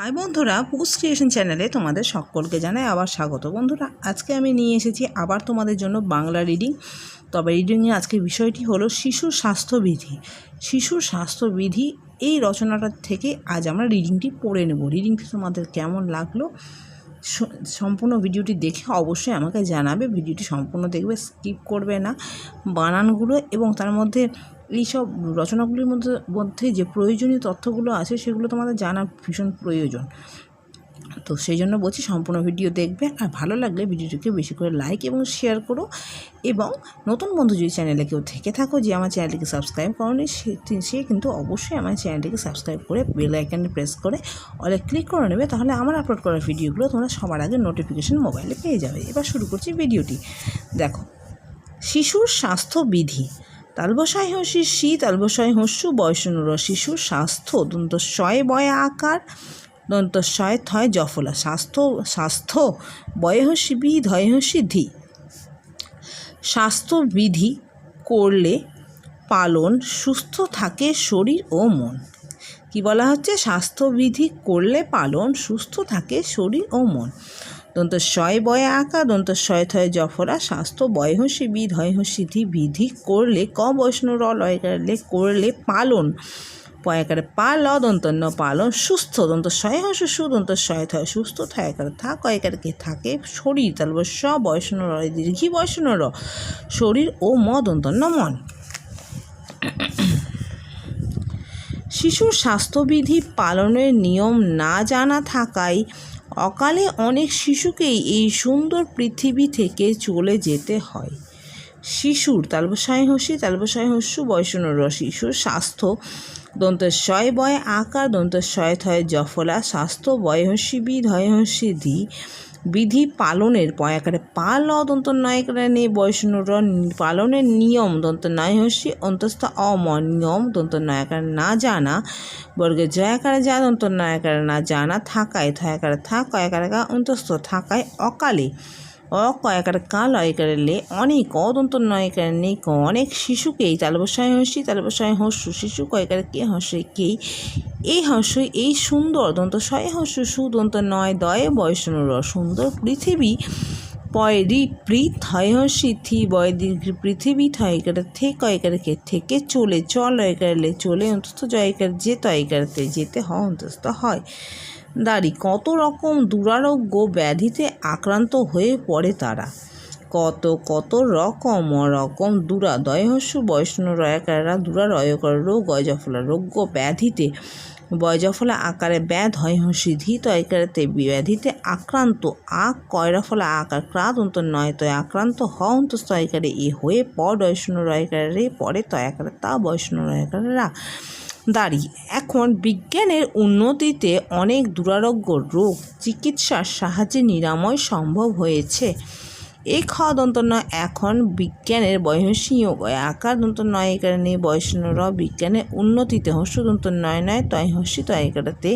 High বন্ধুরা, পুস creation চ্যানেলে তোমাদের সকলকে জানাই আবার স্বাগত। বন্ধুরা, আজকে আমি নিয়ে এসেছি আবার তোমাদের জন্য বাংলা রিডিং। তবে রিডিংয়ের আজকের বিষয়টি হলো শিশুর স্বাস্থ্যবিধি। শিশুর স্বাস্থ্যবিধি এই রচনাটা থেকে আজ আমরা রিডিংটি পড়ে নেব। রিডিংটি তোমাদের কেমন লাগলো সম্পূর্ণ ভিডিওটি দেখে অবশ্যই আমাকে জানাবে। ভিডিওটি সম্পূর্ণ দেখবে, স্কিপ করবে না। বানানগুলো এবং তার মধ্যে এইসব রচনাগুলির মধ্যে যে প্রয়োজনীয় তথ্যগুলো আছে সেগুলো তোমাদের জানা ভীষণ প্রয়োজন। তো সেই জন্য বলছি সম্পূর্ণ ভিডিও দেখবে, আর ভালো লাগলে ভিডিওটিকে বেশি করে লাইক এবং শেয়ার করো। এবং নতুন বন্ধু যদি চ্যানেলে কেউ থেকে থাকো যে আমার চ্যানেলটিকে সাবস্ক্রাইব করোনি, সে কিন্তু অবশ্যই আমার চ্যানেলটিকে সাবস্ক্রাইব করে বেল আইকনে প্রেস করে অলে ক্লিক করে নেবে। তাহলে আমার আপলোড করা ভিডিওগুলো তোমরা সবার আগে নোটিফিকেশন মোবাইলে পেয়ে যাবে। এবার শুরু করছি ভিডিওটি। দেখো, শিশুর স্বাস্থ্যবিধি। তালবসায় হসি শি তালবসায় হস্যু বয়সনুর। শিশুর স্বাস্থ্য দন্তস্বয় বয় আকার দন্তস্বয় থয় জফলা। স্বাস্থ্য বয় হসি বি ধয় হসি ধি। স্বাস্থ্যবিধি করলে পালন সুস্থ থাকে শরীর ও মন। কি বলা হচ্ছে? স্বাস্থ্যবিধি করলে পালন সুস্থ থাকে শরীর ও মন। দন্তস্বয় বয় আঁকা দন্তস্বয় থয় জফরা। স্বাস্থ্য বয় হসি বি ধয় হসি ধি। বিধি করলে ক বৈষ্ণু র লয় করলে পালন পয়াকারে পা ল দন্তন্য পালন সুস্থ দন্তস্বয় হস সু দন্তস্বয় থয় সুস্থ থয়াকারে থা কয়কারে কে থাকে শরীর তালব স বয়ষ্ণু র দীর্ঘি বয়ষ্ণু র শরীর ও ম দন্তন্য মন। শিশুর স্বাস্থ্যবিধি পালনের নিয়ম না জানা থাকায় অকালে অনেক শিশুকেই এই সুন্দর পৃথিবী থেকে চলে যেতে হয়। শিশুর তালবসায় হসি তালবসায় হস্যু বয়সনুর। শিশুর স্বাস্থ্য দন্তস্বয় বয় আকার দন্তস্বয় থয় জফলা। স্বাস্থ্য বয় হসি বি ধয় হসি ধি। বিধি পালনের পয়াকারে পা ল দন্ত নয়কারে নে বয়সনুর। পালনের নিয়ম দন্ত নয় হসি অন্তস্থ অম। নিয়ম দন্ত নয়াকারে না জানা বর্গে জয়াকারে যা দন্ত নয়াকারে না জানা থাকায় থয়াকারে থা কয়াকারে কা অন্তস্থ থাকায় অকালে কয়াকারে কা লয়কারে লে অনেক অদন্ত নয়কারে নেই অনেক শিশুকেই তালবসায় হসি তালবসায় হস্যু শিশু কয়কারে কে হসে কেই এই হস্যই এই সুন্দর দন্ত শয় হস্যু সুদন্ত নয় দয়ে বয়সনুর। সুন্দর পৃথিবী পয়রি প্রীত হয় হসি থি বয় দীর্ঘ পৃথিবী থয়কারে থে কয়কারে কে থেকে চলে চল লয়কারে লে চলে অন্তস্থ জয়কার যে তয়কারতে যেতে হয় অন্তস্থ হয়। দাঁড়ি কত রকম দুরারোগ্য ব্যাধিতে আক্রান্ত হয়ে পড়ে তারা। কত রকম দুরা দয়হস্যু বৈষ্ণু রয়াকারা দুরারয়কার রোগ অজফলা রোগ্য ব্যাধিতে বয়জফলা আকারে ব্যাধ হয় হসি ধি তয়কারেতে ব্যাধিতে আক্রান্ত আক কয়রাফলা আকার ক্রাদন্ত নয় তয় আক্রান্ত হন্ত তয়কারে এ হয়ে পর বৈষ্ণু রয়কারে রে পরে তয়াকারে তা বৈষ্ণু রয়কারে রা। দাঁড়ি এখন বিজ্ঞানের উন্নতিতে অনেক দুরারোগ্য রোগ চিকিৎসার সাহায্যে নিরাময় সম্ভব হয়েছে। এই খ দন্ত নয় এখন বিজ্ঞানের বয়সীয় আকার দন্ত নয় একারে নেই বয়সীয় র। বিজ্ঞানের উন্নতিতে হস্য দন্ত নয় নয় তয় হস্যি তয় একারতে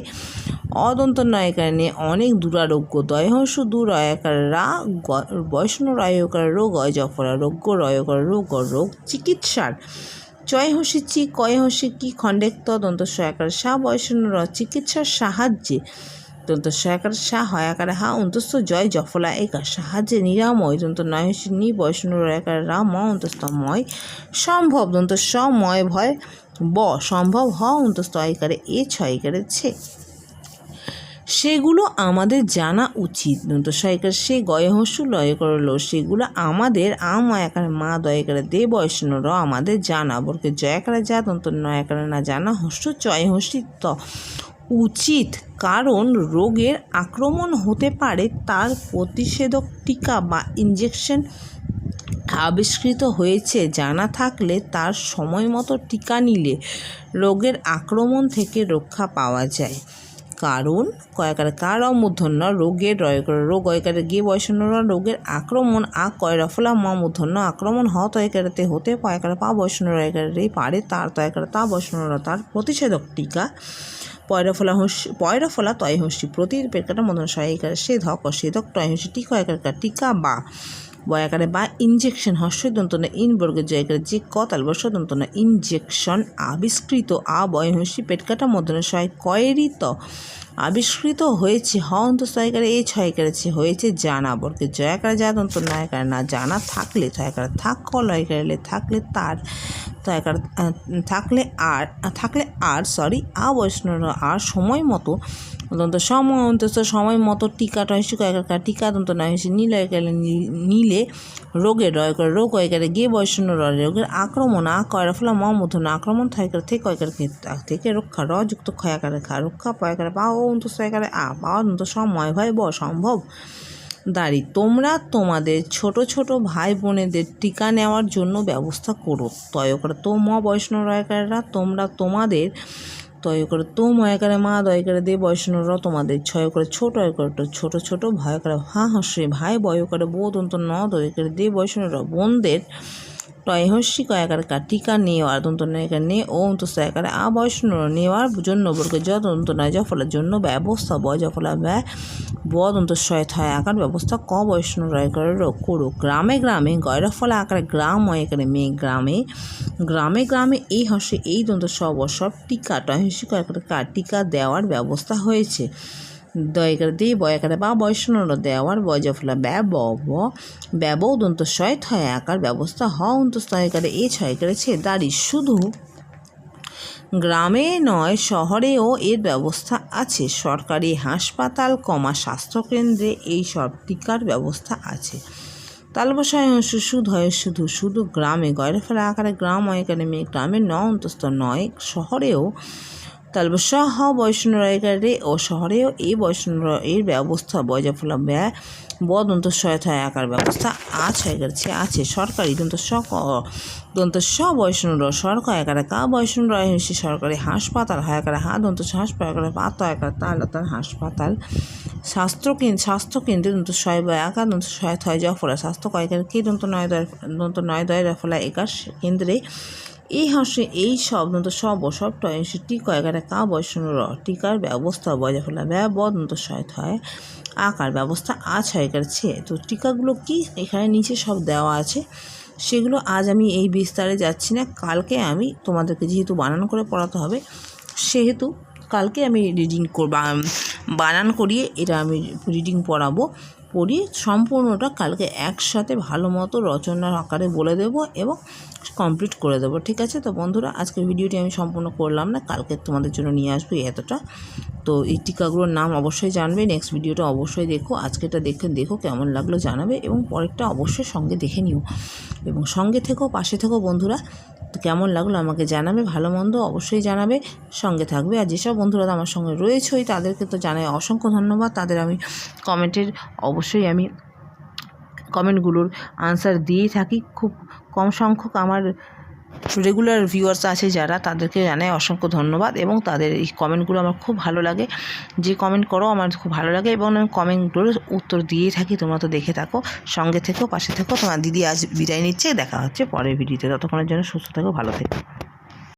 অদন্ত নয় একারে নেই অনেক দুরারোগ্য দয় হস্য দু রয়াকার রা বয়সীয় রয়কার রোগ অয় জফরা রোগ্য রয়কার রোগ রোগ চিকিৎসার চয় হসি চি কয় হসি কি খণ্ডেক্ত দন্ত সয়াকার সা বয়সন র চিকিৎসার সাহায্যে দন্ত সয়াকার সা হয়াকার হা অন্তস্থ জয় জফলা একার সাহায্যে নিরাময় দন্ত নয় হসি নি বয়সন রয়াকার রা ম অন্তস্থ ময় সম্ভব দন্ত স ময় ভয় ব সম্ভব হ অন্তস্থ একারে এ ছয়কারে ছে। সেগুলো আমাদের জানা উচিত দন্ত সয়কার সে গয়হস্যু লয় করল সেগুলো আমাদের আময়াকারে মা দয়াকারে দে বয়সন র আমাদের জানা বলকে জয়াকারে যা দন্ত নয়াকারে না জানা হস্য চয় হস্যি ত উচিত, কারণ রোগের আক্রমণ হতে পারে তার প্রতিষেধক টিকা বা ইনজেকশন আবিষ্কৃত হয়েছে। জানা থাকলে তার সময় মতো টিকা নিলে রোগের আক্রমণ থেকে রক্ষা পাওয়া যায়। কারণ কয়াকারে কার মূর্ধন্য রোগের রোগ অয়কারে গে বয়সন্য রোগের আক্রমণ আ কয়রফলা ম মূর্ধন্য আক্রমণ হ তয়কারেতে হতে পয়কারে পা বয়সন্য রয়কারে রে পারে তার তয়কারে তা বয়সন্য তার প্রতিষেধক টিকা পয়রফলা তয় হস্যি প্রতি পেটকাটা মূর্ধন্য সহায়িকারে সে ধক সেধক টয় হস্যি টিকা অয়কার টিকা বা বয়াকারে বা ইনজেকশন হস্যই দন্তনা ইন বর্গের জয়কারে যে ক তালবস্য দন্তনা ইনজেকশন আবিষ্কৃত আ বয় হস্যি পেটকাটা মূর্ধন্য সহায় কয়েরিত আবিষ্কৃত হয়েছে হন্ত ছয়কারে এই ছয়কারে হয়েছে জানাবরকে জয়াকারে যা দন্ত নয়কারে না জানা থাকলে ছয়কারে থাক লয়কারে থাকলে তার তয়কার থাকলে আর বৈষ্ণব আর সময় মতো দন্ত সময় মতো টিকা টয়সি কয়কার টিকা দন্ত নয় হয়েছে নীলয়কারে নীলে রোগের রয় করে রোগ কয়কারে গিয়ে বৈষ্ণব রোগের আক্রমণ কয়রা ফলে মধুন আক্রমণ থয়কার থেকে কয়কার থেকে রক্ষা রযুক্ত ক্ষয়াকারে খা রক্ষা পয়কারে পাওয়া অন্ত ছয়কারে পাওয়া দন্ত সময় ভয় সম্ভব দাঁড়ি তোমরা তোমাদের ছোট ছোট ভাই বোনেদের টিকা নেওয়ার জন্য ব্যবস্থা করো তয় করে তো ম বৈষ্ণব রয়কারেরা তোমরা তোমাদের তয় করে তো ময়কারে মা দয় করে দে বৈষ্ণবরা তোমাদের ছয় করে ছোট ছোট ছোট ভয় করে হাসে ভাই বয় করে বোধ অন্ত ন দয় করে দে বৈষ্ণবরা বোনদের টয় হস্যি কয়াকারে টিকা নেওয়ার দন্ত নয়কার নে ও অন্ত সয়কারে বৈষ্ণব নেওয়ার জন্য বলকে যদন্ত নয় জফলার জন্য ব্যবস্থা জফলা ব্যয় বদন্ত শয় থয় আকার ব্যবস্থা বৈষ্ণব রয় করে করো গ্রামে গ্রামে গয়রা ফলে আকারে গ্রাম এখানে মেয়ে গ্রামে এই হসে এই দন্ত সব টিকা টয় হস্যি কয়াকারে টিকা দেওয়ার ব্যবস্থা হয়েছে দয়কার দিয়ে বয়াকারে বা বৈষ্ণব দেওয়ার বজফলা ব্যব দন্ত শয় থয় আকার ব্যবস্থা অন্ত স্তয়কারে এই ছয়কারে দাঁড়ি শুধু গ্রামে নয় শহরেও এর ব্যবস্থা আছে সরকারি হাসপাতাল স্বাস্থ্যকেন্দ্রে এই সব টিকার ব্যবস্থা আছে তালবসায় শুধু গ্রামে গয়রা ফেলা আকারে গ্রাম এখানে মেয়ে গ্রামে অন্তস্থ নয় শহরেও তালব সহ বৈষ্ণব রয়কারে ও শহরেও এই বৈষ্ণব এর ব্যবস্থা বয়জাফলা ব্যয় বদন্ত সহায়তায় আকার ব্যবস্থা আছে সরকারি দন্ত স বৈষ্ণব সরকার একারে বৈষ্ণব রয় হয়েছে সরকারি হাসপাতাল হায়াকারে দন্ত হাসপাতাল পাত একার তার হাসপাতাল স্বাস্থ্যকেন্দ্রে দন্ত শয় বা একা দন্ত সহায়তা হয় জফলা স্বাস্থ্য কয়েকারে কে দন্ত নয় দয় রফলা একার কেন্দ্রে এই হসে এই সব দন্ত সব টয়সি টিকা একারে বৈষ্ণব টিকার ব্যবস্থা বজাফলা ব্যয় বদন্ত সহায়তা হয় আকার ব্যবস্থা ছয়কারছে তো টিকাগুলো কি এখানে নিচে সব দেওয়া আছে সেগুলো আজ আমি এই বিস্তারে যাচ্ছি না কালকে আমি তোমাদেরকে যেহেতু বানান করে পড়াতে হবে সেহেতু কালকে আমি বানান করিয়ে এটা আমি রিডিং পড়িয়ে সম্পূর্ণটা কালকে একসাথে ভালো মতো রচনার আকারে বলে দেব এবং কমপ্লিট করে দেবো ঠিক আছে। তো বন্ধুরা আজকের ভিডিওটি আমি সম্পূর্ণ করলাম না, কালকে তোমাদের জন্য নিয়ে আসবো এতটা। তো এই টিকাগুলোর নাম অবশ্যই জানবে, নেক্সট ভিডিওটা অবশ্যই দেখো, আজকেটা দেখো কেমন লাগলো জানাবে এবং পরেরটা অবশ্যই সঙ্গে দেখে নিও এবং সঙ্গে থেকো, পাশে থেকো বন্ধুরা। তো কেমন লাগলো আমাকে জানাবে, ভালো মন্দ অবশ্যই জানাবে, সঙ্গে থাকবে। আর যেসব বন্ধুরা আমার সঙ্গে রয়েছেই তাদেরকে তো জানাই অসংখ্য ধন্যবাদ। তাদের আমি কমেন্টের অবশ্যই আমি কমেন্টগুলোর আনসার দিয়েই থাকি। খুব কম সংখ্যক আমার রেগুলার ভিউয়ার্স আছে যারা, তাদেরকে জানাই অসংখ্য ধন্যবাদ এবং তাদের এই কমেন্টগুলো আমার খুব ভালো লাগে। যে কমেন্ট করো আমার খুব ভালো লাগে এবং আমি কমেন্টগুলোর উত্তর দিয়েই থাকি। তোমরা তো দেখে থাকো, সঙ্গে থেকো, পাশে থেকো। তোমার দিদি আজ বিদায় নিচ্ছে, দেখা হচ্ছে পরের ভিডিওতে। ততক্ষণের জন্য সুস্থ থেকো, ভালো থেকো।